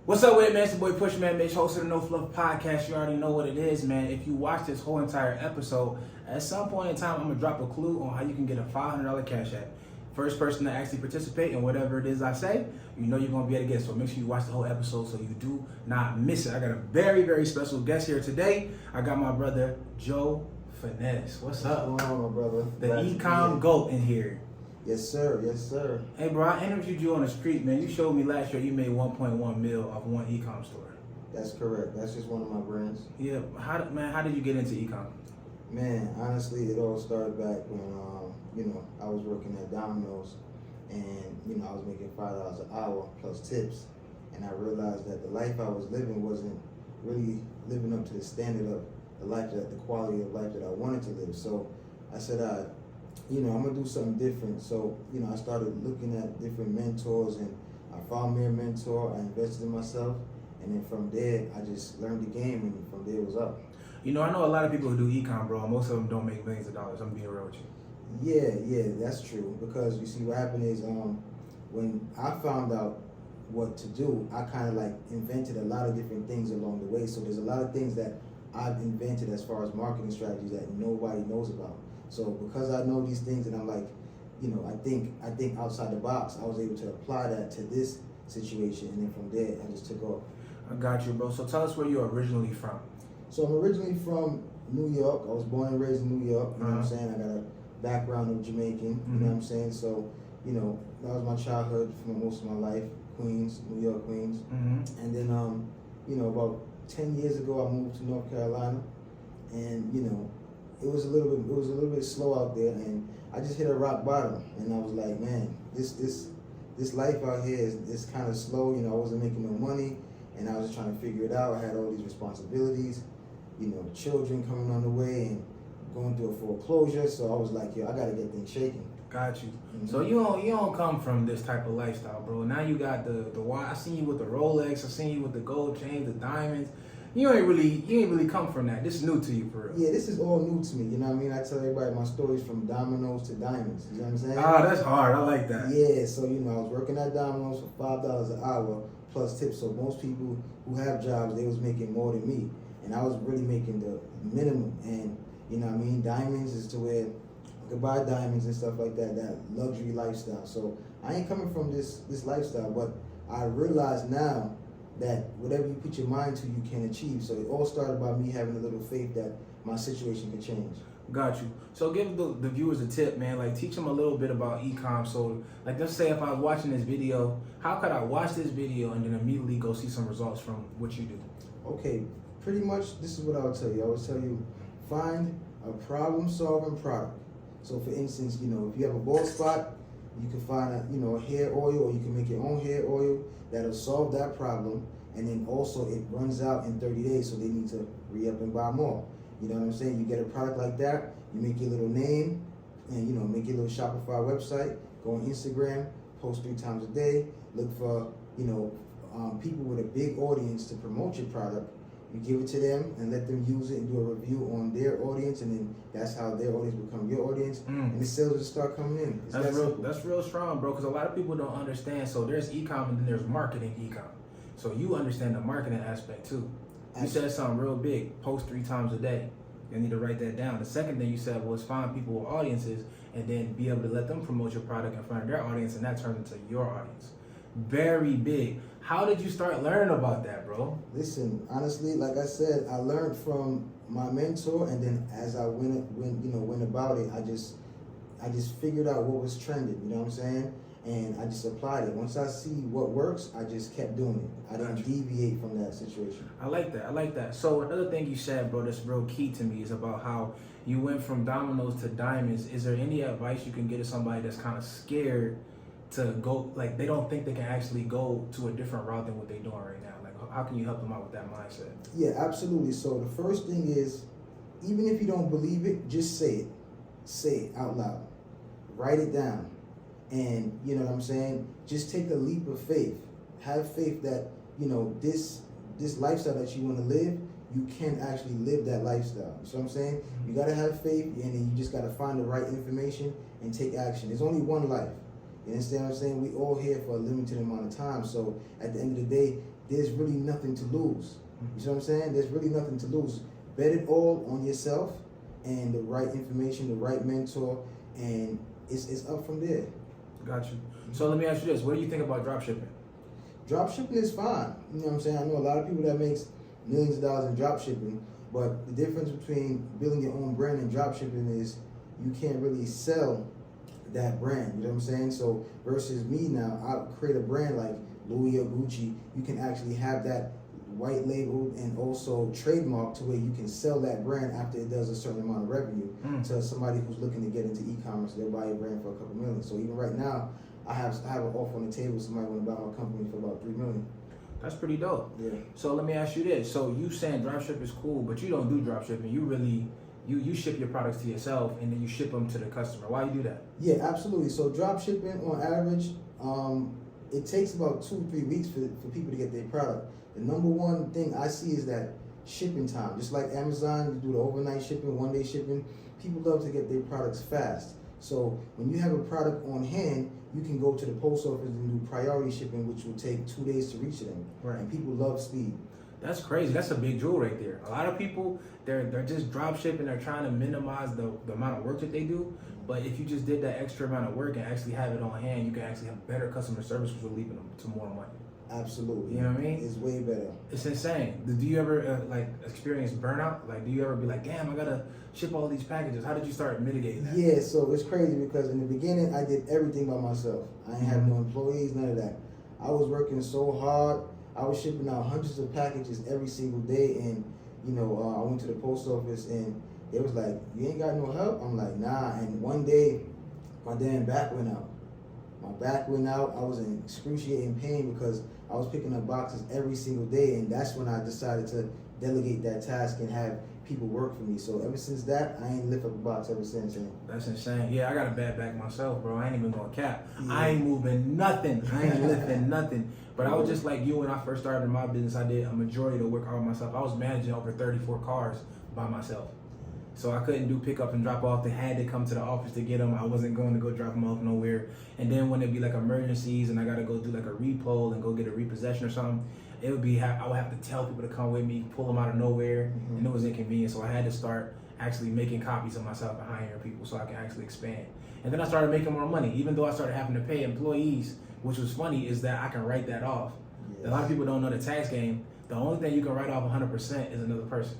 What's up with it, man? It's your boy Pushman Mitch, host of the No Fluff Podcast. You already know what it is, man. If you watch this whole entire episode, at some point in time, I'm going to drop a clue on how you can get a $500 cash app. First person to actually participate in whatever it is I say, you know you're going to be able to get it. So make sure you watch the whole episode so you do not miss it. I got a very, very special guest here today. I got my brother, Joe Finesse. What's up? What's going on, my brother? The Ecom GOAT in here. Yes, sir. Yes, sir. Hey, bro, I interviewed you on the street, man. You showed me last year you made 1.1 mil off one Ecom store. That's correct. That's just one of my brands. Yeah, how did you get into Ecom? Man, honestly, it all started back when, I was working at Domino's and, I was making $5 an hour plus tips. And I realized that the life I was living wasn't really living up to the standard of the quality of life that I wanted to live. So I said, I'm gonna do something different. So, I started looking at different mentors and I found me a mentor, I invested in myself, and then from there, I just learned the game and from there it was up. I know a lot of people who do Ecom, bro, most of them don't make millions of dollars. I'm being real with you. Yeah, that's true. Because you see what happened is when I found out what to do, I kind of like invented a lot of different things along the way. So there's a lot of things that I've invented as far as marketing strategies that nobody knows about. So because I know these things and I'm like, I think outside the box, I was able to apply that to this situation, and then from there I just took off. I got you, bro. So tell us where you're originally from. So I'm originally from New York. I was born and raised in New York. You know what I'm saying? I got a background of Jamaican. You know what I'm saying? So, that was my childhood for most of my life. Queens, New York, Queens. And then, about 10 years ago, I moved to North Carolina, and it was a little bit slow out there, and I just hit a rock bottom, and I was like, man, this life out here is kind of slow. I wasn't making no money, and I was just trying to figure it out. I had all these responsibilities, children coming on the way, and going through a foreclosure. So I was like, I gotta get things shaking. Got you. So you don't come from this type of lifestyle, bro. Now you got the watch. I seen you with the Rolex. I seen you with the gold chains, the diamonds. You ain't really come from that. This is new to you, for real. Yeah, this is all new to me. You know what I mean? I tell everybody my stories from Domino's to diamonds. You know what I'm saying? Ah, that's hard. I like that. Yeah, so I was working at Domino's for $5 an hour plus tips. So most people who have jobs, they was making more than me, and I was really making the minimum. And diamonds is to where I could buy diamonds and stuff like that. That luxury lifestyle. So I ain't coming from this lifestyle, but I realize now that whatever you put your mind to, you can achieve. So it all started by me having a little faith that my situation could change. Got you. So give the viewers a tip, man. Like, teach them a little bit about Ecom. So, like, let's say if I was watching this video, how could I watch this video and then immediately go see some results from what you do? Okay, pretty much this is what I would tell you. I would tell you, find a problem-solving product. So for instance, if you have a bald spot, you can find a hair oil, or you can make your own hair oil that'll solve that problem. And then also it runs out in 30 days, so they need to re-up and buy more. You know what I'm saying? You get a product like that, you make your little name, and make your little Shopify website, go on Instagram, post 3 times a day, look for people with a big audience to promote your product. You give it to them and let them use it and do a review on their audience, and then that's how their audience become your audience, and the sales will start coming in. That's real strong, bro, because a lot of people don't understand. So there's Ecom and then there's marketing Ecom. So you understand the marketing aspect too. You said something real big, post 3 times a day. You need to write that down. The second thing you said was find people with audiences and then be able to let them promote your product in front of their audience, and that turns into your audience. Very big. How did you start learning about that, bro? Listen, honestly, like I said, I learned from my mentor, and then as I went about it, I just figured out what was trending. You know what I'm saying? And I just applied it. Once I see what works, I just kept doing it. I didn't deviate from that situation. I like that. So another thing you said, bro, that's real key to me is about how you went from Domino's to diamonds. Is there any advice you can get to somebody that's kind of scared to go, like they don't think they can actually go to a different route than what they're doing right now? Like, how can you help them out with that mindset? Yeah, absolutely. So the first thing is, even if you don't believe it, just say it. Say it out loud. Write it down. And you know what I'm saying? Just take a leap of faith. Have faith that, this lifestyle that you want to live, you can actually live that lifestyle. You know what I'm saying? You got to have faith, and then you just got to find the right information and take action. There's only one life. You understand what I'm saying? We all here for a limited amount of time. So at the end of the day, there's really nothing to lose. You see what I'm saying? There's really nothing to lose. Bet it all on yourself and the right information, the right mentor, and it's up from there. Got you. So let me ask you this: what do you think about drop shipping? Drop shipping is fine. You know what I'm saying? I know a lot of people that makes millions of dollars in drop shipping, but the difference between building your own brand and drop shipping is you can't really sell that brand. You know what I'm saying? So versus me now, I create a brand like Louis or Gucci. You can actually have that white labeled and also trademarked to where you can sell that brand after it does a certain amount of revenue to somebody who's looking to get into e-commerce. They'll buy your brand for a couple million. So even right now, I have an offer on the table. Somebody want to buy my company for about $3 million. That's pretty dope. Yeah. So let me ask you this: so you saying drop ship is cool, but you don't do drop shipping. You really you ship your products to yourself and then you ship them to the customer. Why you do that? Yeah, absolutely. So drop shipping on average, it takes about 2-3 weeks for people to get their product. The number one thing I see is that shipping time. Just like Amazon, you do the overnight shipping, 1-day shipping. People love to get their products fast. So when you have a product on hand, you can go to the post office and do priority shipping, which will take 2 days to reach them. Right. And people love speed. That's crazy. That's a big jewel right there. A lot of people, they're just drop shipping. They're trying to minimize the amount of work that they do. But if you just did that extra amount of work and actually have it on hand, you can actually have better customer service, which will lead them to more money. Absolutely. You know what I mean? It's way better. It's insane. Do you ever experience burnout? Like, do you ever be like, damn, I gotta ship all these packages? How did you start mitigating that? Yeah, so it's crazy because in the beginning I did everything by myself. I didn't have no employees, none of that. I was working so hard. I was shipping out hundreds of packages every single day, and I went to the post office and they was like, "You ain't got no help?" I'm like, "Nah." And one day, my damn back went out. My back went out. I was in excruciating pain because I was picking up boxes every single day, and that's when I decided to delegate that task and have people work for me. So ever since that, I ain't lift up a box ever since. And that's insane. Yeah, I got a bad back myself, bro. I ain't even gonna cap. Yeah. I ain't moving nothing. I ain't lifting nothing. But I was just like you when I first started my business. I did a majority of the work all myself. I was managing over 34 cars by myself. So I couldn't do pick up and drop off. They had to come to the office to get them. I wasn't going to go drop them off nowhere. And then when it'd be like emergencies and I got to go do like a repo and go get a repossession or something, it would be, I would have to tell people to come with me, pull them out of nowhere, and it was inconvenient. So I had to start actually making copies of myself and hiring people so I can actually expand. And then I started making more money, even though I started having to pay employees, which was funny is that I can write that off. Yes. A lot of people don't know the tax game. The only thing you can write off 100% is another person.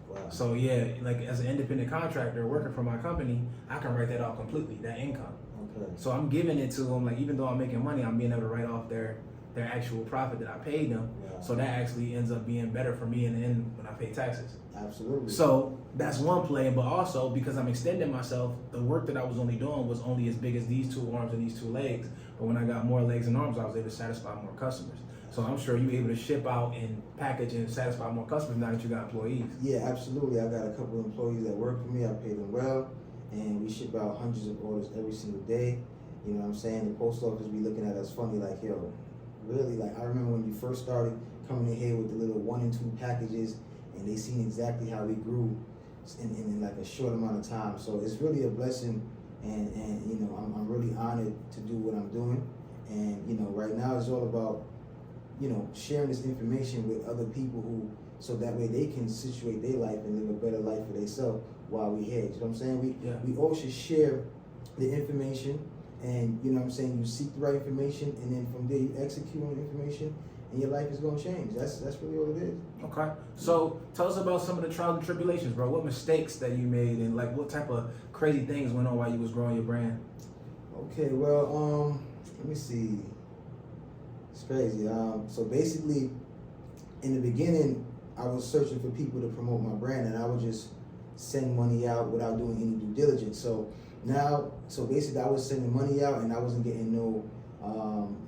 Wow. So yeah, like as an independent contractor working for my company, I can write that off completely, that income. Okay. So I'm giving it to them, like even though I'm making money, I'm being able to write off their actual profit that I paid them. Wow. So that actually ends up being better for me in the end when I pay taxes. Absolutely. So that's one play, but also because I'm extending myself, the work that I was only doing was only as big as these 2 arms and these 2 legs. But when I got more legs and arms, I was able to satisfy more customers. So I'm sure you're able to ship out and package and satisfy more customers now that you got employees. Yeah, absolutely. I got a couple of employees that work for me. I pay them well, and we ship out hundreds of orders every single day. You know what I'm saying? The post office be looking at us funny, like, yo, really? Like, I remember when you first started coming in here with the little 1 and 2 packages, and they seen exactly how we grew in like a short amount of time. So it's really a blessing, and I'm really honored to do what I'm doing. And right now it's all about sharing this information with other people so that way they can situate their life and live a better life for themselves while we here. You know what I'm saying? We all should share the information, and you seek the right information, and then from there you execute on the information, and your life is gonna change. That's really all it is. Okay. So tell us about some of the trials and tribulations, bro. What mistakes that you made, and like what type of crazy things went on while you was growing your brand? Okay, well, let me see. It's crazy. So basically, in the beginning, I was searching for people to promote my brand, and I would just send money out without doing any due diligence. So basically, I was sending money out, and I wasn't getting no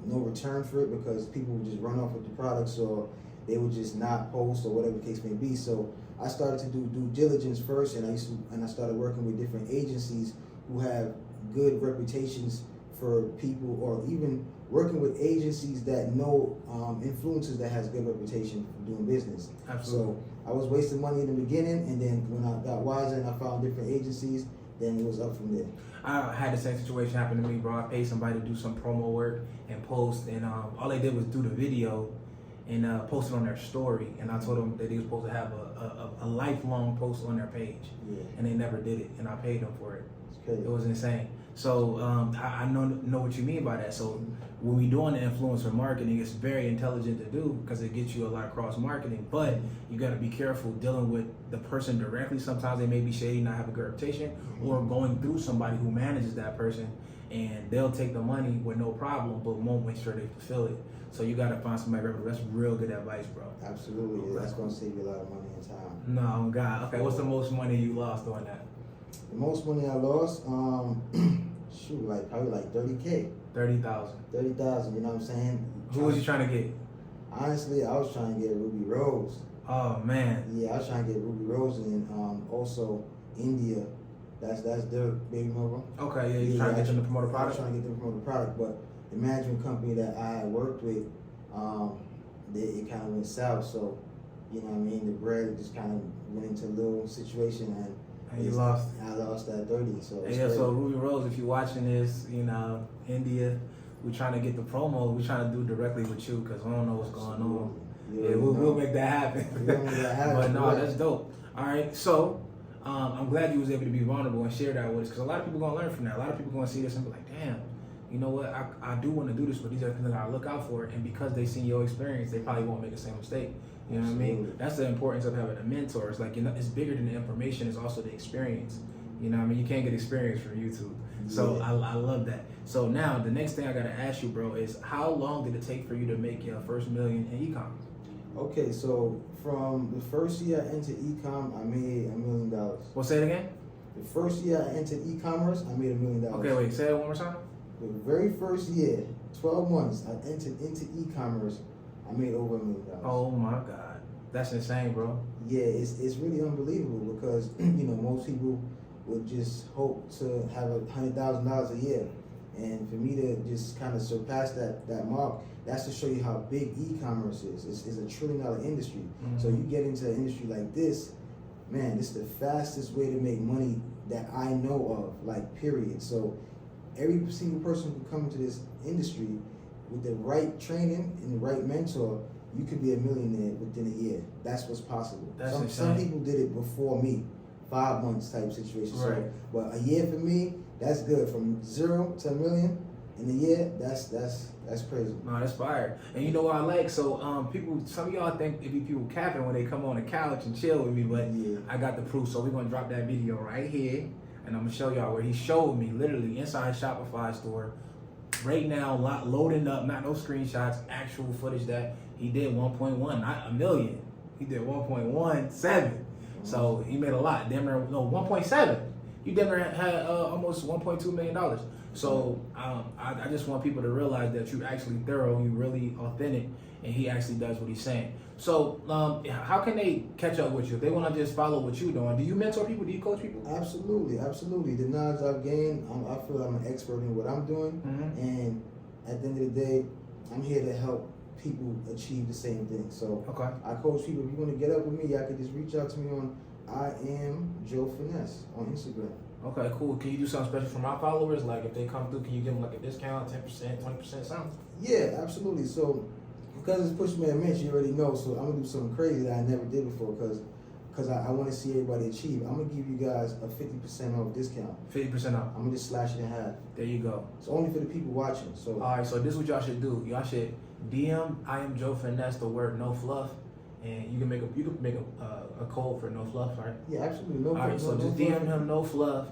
return for it because people would just run off with the products, or they would just not post, or whatever the case may be. So I started to do due diligence first, and I started working with different agencies who have good reputations for people, or even working with agencies that know influencers that has good reputation for doing business. Absolutely. So I was wasting money in the beginning, and then when I got wiser and I found different agencies, then it was up from there. I had the same situation happen to me, bro. I paid somebody to do some promo work and post, and all they did was do the video and post it on their story. And I told them that they were supposed to have a lifelong post on their page, and they never did it. And I paid them for it. It was insane. So I know what you mean by that. So when we doing the influencer marketing, it's very intelligent to do because it gets you a lot of cross marketing. But you got to be careful dealing with the person directly. Sometimes they may be shady, not have a good reputation, or going through somebody who manages that person, and they'll take the money with no problem, but won't make sure they fulfill it. So you got to find somebody. That's real good advice, bro. Absolutely, that's gonna save you a lot of money and time. No, God. Okay, what's the most money you lost doing that? The most money I lost, probably like 30K. 30,000. 30,000. You know what I'm saying? Who was you trying to get? Honestly, I was trying to get Ruby Rose. Oh man. Yeah, I was trying to get Ruby Rose and also India. That's their baby mother. Okay, yeah, you trying to get them to promote a product? I was trying to get them to promote a product, but the management company that I had worked with, it kind of went south. So, you know what I mean? The bread just kind of went into a little situation, and you lost. I lost that 30. So yeah, so Ruby Rose, if you're watching this, you know, India, we're trying to get the promo. We're trying to do it directly with you because I don't know what's going on. Yeah, we'll make that happen. But no, that's dope. All right, so I'm glad you was able to be vulnerable and share that with us because a lot of people gonna learn from that. A lot of people gonna see this and be like, damn, you know what? I do want to do this, but these are things that I look out for. And because they seen your experience, they probably won't make the same mistake. You know what I mean? That's the importance of having a mentor. It's like, you know, it's bigger than the information. It's also the experience. You know what I mean? You can't get experience from YouTube. So I love that. So now the next thing I got to ask you, bro, is how long did it take for you to make your first million in Ecom? Okay, so from the first year I entered Ecom, I made $1 million. Well, say it again? The first year I entered e-commerce, I made $1 million. Okay, wait, say it one more time. The very first year, 12 months, I entered into e-commerce, I made over $1 million. Oh my God. That's insane, bro. Yeah, it's really unbelievable because, you know, most people would just hope to have $100,000 a year. And for me to just kind of surpass that mark, that's to show you how big e-commerce is. It's a $1 trillion industry. Mm-hmm. So you get into an industry like this, man, this is the fastest way to make money that I know of, like, period. So every single person who come into this industry with the right training and the right mentor, you could be a millionaire within a year. That's what's possible. Some people did it before me, 5 months type situation. Right. So, but a year for me, that's good. From 0 to $1 million in a year, that's crazy. No, that's fire. And you know what I like? So some of y'all think it be people capping when they come on the couch and chill with me, but I got the proof. So we're gonna drop that video right here, and I'm gonna show y'all where he showed me literally inside Shopify store right now, loading up, not no screenshots, actual footage that he did 1.1, not a million. He did 1.17. So he made a lot. Damn near 1.7. You damn near had almost $1.2 million. So I just want people to realize that you're actually thorough, you're really authentic, and he actually does what he's saying. So how can they catch up with you? If they want to just follow what you're doing, do you mentor people? Do you coach people? Absolutely, absolutely. The knowledge I've gained, I feel I'm an expert in what I'm doing. Mm-hmm. And at the end of the day, I'm here to help people achieve the same thing. So I coach people. If you want to get up with me, y'all can just reach out to me on I am Joe Finesse on Instagram. Okay, cool. Can you do something special for my followers? Like if they come through, can you give them like a discount, 10%, 20%, something? Yeah, absolutely. So because it's Pushman Mitch, you already know. So I'm gonna do something crazy that I never did before because I want to see everybody achieve. I'm gonna give you guys a 50% off discount. 50% off. I'm gonna just slash it in half. There you go. It's only for the people watching. So all right. So this is what y'all should do. Y'all should DM I am Joe Finesse the word no fluff, and you can make a code for no fluff, right? Yeah, absolutely. All right. So just DM him no fluff,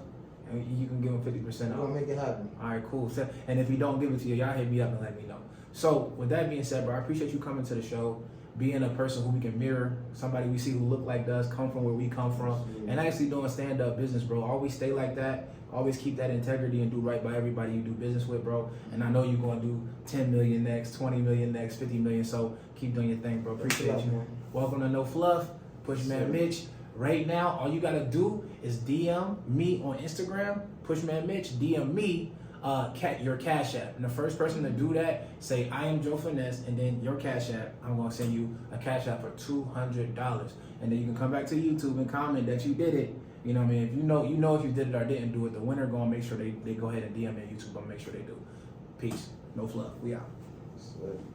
and you can give him 50% off. I'm gonna make it happen. All right, cool. So, and if he don't give it to you, y'all hit me up and let me know. So with that being said, bro, I appreciate you coming to the show, being a person who we can mirror, somebody we see who look like us, come from where we come from, and actually doing stand-up business, bro. Always stay like that. Always keep that integrity and do right by everybody you do business with, bro. And I know you're going to do 10 million next, 20 million next, 50 million. So keep doing your thing, bro. Appreciate you. Man. Welcome to No Fluff, Pushman Mitch. Right now, all you got to do is DM me on Instagram, Pushman Mitch, DM me your Cash App. And the first person to do that, say I am Joe Finesse, and then your Cash App. I'm gonna send you a Cash App for $200, and then you can come back to YouTube and comment that you did it. You know what I mean? If you know if you did it or didn't do it, the winner gonna make sure they go ahead and DM at YouTube. Gonna make sure they do. Peace. No fluff. We out. Sweat.